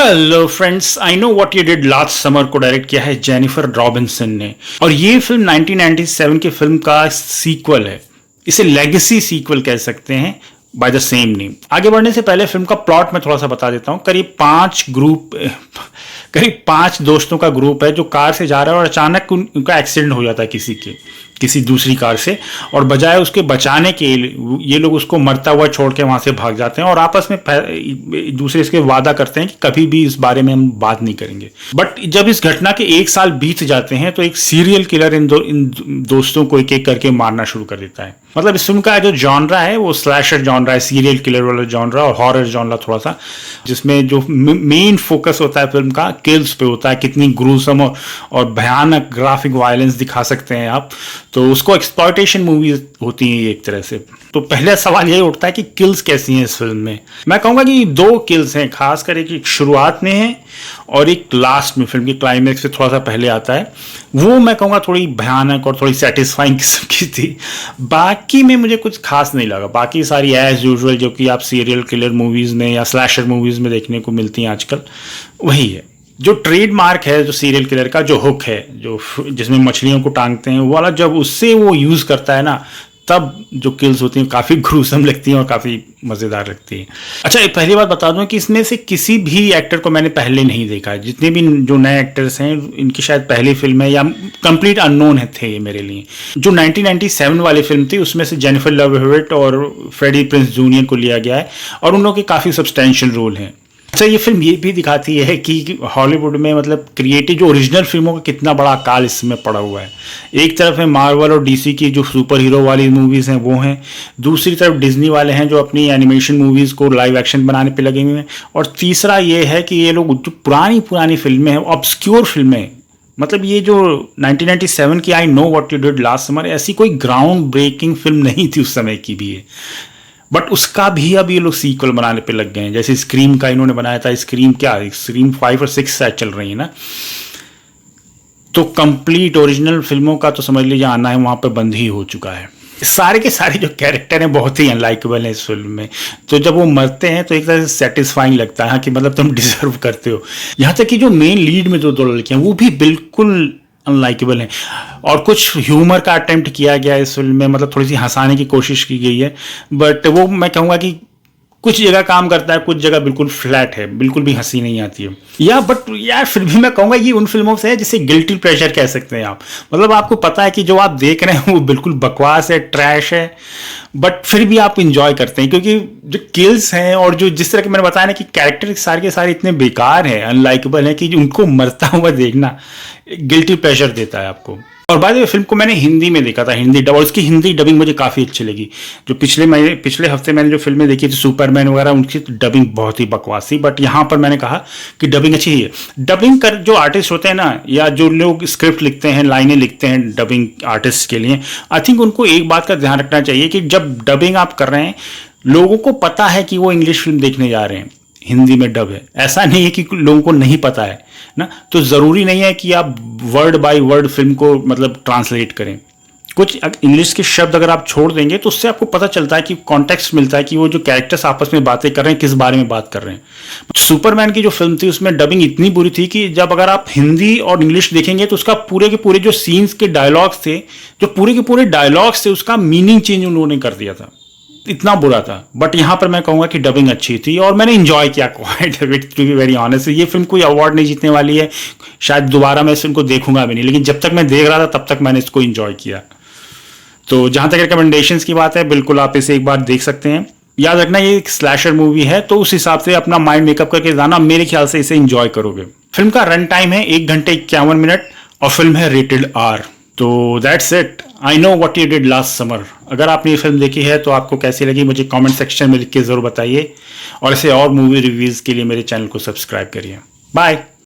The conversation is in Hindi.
Hello friends, I know what you did last summer को डायरेक्ट किया है जेनिफर रॉबिन्सन ने। और ये फिल्म 1997 की फिल्म का सीक्वल है। इसे लेगेसी सीक्वल कह सकते हैं बाय द सेम नेम। आगे बढ़ने से पहले फिल्म का प्लॉट मैं थोड़ा सा बता देता हूँ। करीब पांच दोस्तों का ग्रुप है जो कार से जा रहा है और अचानक उनका एक्सीडेंट हो जाता है किसी दूसरी कार से, और बजाय उसके बचाने के ये लोग उसको मरता हुआ छोड़ के वहां से भाग जाते हैं और आपस में दूसरे से वादा करते हैं कि कभी भी इस बारे में हम बात नहीं करेंगे। बट जब इस घटना के 1 साल बीत जाते हैं तो एक सीरियल किलर इन दोस्तों को एक एक करके मारना शुरू कर देता है। मतलब इस फिल्म का जो जॉनरा है वो स्लैशर जॉनरा है, सीरियल किलर वाला जॉनरा और हॉरर जॉनरा थोड़ा सा, जिसमें जो मेन फोकस होता है फिल्म का किल्स पे होता है। कितनी ग्रूसम और भयानक ग्राफिक वायलेंस दिखा सकते हैं आप, तो उसको एक्सप्लॉयटेशन मूवीज होती हैं एक तरह से। तो पहला सवाल यही उठता है कि किल्स कैसी हैं इस फिल्म में। मैं कहूँगा कि 2 किल्स हैं, खासकर एक शुरुआत में है और एक लास्ट में, फिल्म की क्लाइमैक्स से थोड़ा सा पहले आता है। वो मैं कहूँगा थोड़ी भयानक और थोड़ी सेटिस्फाइंग किस्म की थी। बाकी में मुझे कुछ खास नहीं लगा। बाकी सारी एज यूजुअल जो कि आप सीरियल किलर मूवीज़ में या स्लैशर मूवीज़ में देखने को मिलती हैं आजकल, वही है। जो ट्रेडमार्क है जो सीरियल किलर का, जो हुक है जो जिसमें मछलियों को टांगते हैं वो वाला, जब उससे वो यूज़ करता है ना, तब जो किल्स होती हैं काफ़ी ग्रूसम लगती हैं और काफ़ी मज़ेदार लगती हैं। अच्छा, एक पहली बात बता दूं कि इसमें से किसी भी एक्टर को मैंने पहले नहीं देखा है। जितने भी जो नए एक्टर्स हैं इनकी शायद पहली फिल्म है या कंप्लीट अननोन थे ये मेरे लिए। जो 1997 वाली फिल्म थी उसमें से जेनिफर लव हेविट और फ्रेडी प्रिंस जूनियर को लिया गया है और उन लोगों के काफ़ी सब्सटेंशियल रोल हैं। अच्छा, ये फिल्म ये भी दिखाती है कि हॉलीवुड में मतलब क्रिएटिव जो ओरिजिनल फिल्मों का कितना बड़ा अकाल इसमें पड़ा हुआ है। एक तरफ है मार्वल और डीसी की जो सुपर हीरो वाली मूवीज़ हैं वो हैं, दूसरी तरफ डिज्नी वाले हैं जो अपनी एनिमेशन मूवीज़ को लाइव एक्शन बनाने पे लगे हुए हैं, और तीसरा ये है कि ये लोग जो पुरानी फिल्में हैं, ऑब्सक्योर फिल्में, मतलब ये जो 1997 की I know what you did last summer, ऐसी कोई ग्राउंड ब्रेकिंग फिल्म नहीं थी उस समय की भी है, बट उसका भी अब ये लोग सीक्वल बनाने पे लग गए हैं। जैसे स्क्रीम का इन्होंने बनाया था, स्क्रीम 5 और 6 शायद चल रही है ना, तो कंप्लीट ओरिजिनल फिल्मों का तो समझ लीजिए आना है वहां पे बंद ही हो चुका है। सारे के सारे जो कैरेक्टर हैं बहुत ही अनलाइकेबल हैं इस फिल्म में, तो जब वो मरते हैं तो एक तरह से सेटिस्फाइंग लगता है कि मतलब तुम डिजर्व करते हो। यहाँ तक कि जो मेन लीड में जो 2 लड़कियां वो भी बिल्कुल अनलाइकेबल है, और कुछ ह्यूमर का अटेम्प्ट किया गया है इस फिल्म में, मतलब थोड़ी सी हंसाने की कोशिश की गई है, बट वो मैं कहूँगा कि कुछ जगह काम करता है, कुछ जगह बिल्कुल फ्लैट है, बिल्कुल भी हंसी नहीं आती है। बट यार फिर भी मैं कहूँगा ये उन फिल्मों से है जिसे गिल्टी प्लेजर कह सकते हैं आप। मतलब आपको पता है कि जो आप देख रहे हैं वो बिल्कुल बकवास है, ट्रैश है, बट फिर भी आप इंजॉय करते हैं क्योंकि जो किल्स हैं और जो जिस तरह के मैंने बताया ना कि कैरेक्टर सारे के सारे इतने बेकार हैं, अनलाइकेबल हैं, कि उनको मरता हुआ देखना गिल्टी प्लेजर देता है आपको। और बाद में फिल्म को मैंने हिंदी में देखा था, हिंदी डब, और उसकी हिंदी डबिंग मुझे काफ़ी अच्छी लगी। जो पिछले हफ्ते मैंने जो फिल्में देखी थी सुपरमैन वगैरह, उनकी डबिंग बहुत ही बकवास थी, बट यहाँ पर मैंने कहा कि डबिंग अच्छी है। डबिंग कर जो आर्टिस्ट होते हैं ना, या जो लोग स्क्रिप्ट लिखते हैं, लाइनें लिखते हैं डबिंग आर्टिस्ट के लिए, आई थिंक उनको एक बात का ध्यान रखना चाहिए कि जब डबिंग आप कर रहे हैं, लोगों को पता है कि वो इंग्लिश फिल्म देखने जा रहे हैं, हिंदी में डब है, ऐसा नहीं है कि लोगों को नहीं पता है ना। तो ज़रूरी नहीं है कि आप वर्ड बाय वर्ड फिल्म को मतलब ट्रांसलेट करें। कुछ इंग्लिश के शब्द अगर आप छोड़ देंगे तो उससे आपको पता चलता है कि कॉन्टेक्स्ट मिलता है कि वो जो कैरेक्टर्स आपस में बातें कर रहे हैं किस बारे में बात कर रहे हैं। सुपरमैन की जो फिल्म थी उसमें डबिंग इतनी बुरी थी कि जब अगर आप हिंदी और इंग्लिश देखेंगे तो उसका पूरे के पूरे जो सीन्स के डायलॉग्स थे, जो पूरे के पूरे डायलॉग्स थे, उसका मीनिंग चेंज उन्होंने कर दिया था, इतना बुरा था। बट यहाँ पर मैं कहूँगा कि डबिंग अच्छी थी और मैंने इंजॉय किया quite a bit, to be very honest. ये फिल्म कोई अवार्ड नहीं जीतने वाली है, शायद दोबारा मैं इस फिल्म को देखूंगा भी नहीं, लेकिन जब तक मैं देख रहा था तब तक मैंने इसको इंजॉय किया। तो जहाँ तक रिकमेंडेशंस की बात है, बिल्कुल आप इसे एक बार देख सकते हैं। याद रखना ये एक स्लैशर मूवी है, तो उस हिसाब से अपना माइंड मेकअप करके जाना, मेरे ख्याल से इसे इंजॉय करोगे। फिल्म का रन टाइम है 1 घंटे 51 मिनट और फिल्म है रेटेड R। तो that's it, I know what you did last summer. अगर आपने ये फिल्म देखी है तो आपको कैसी लगी मुझे कमेंट सेक्शन में लिख के ज़रूर बताइए, और ऐसे और मूवी रिव्यूज़ के लिए मेरे चैनल को सब्सक्राइब करिए। बाय।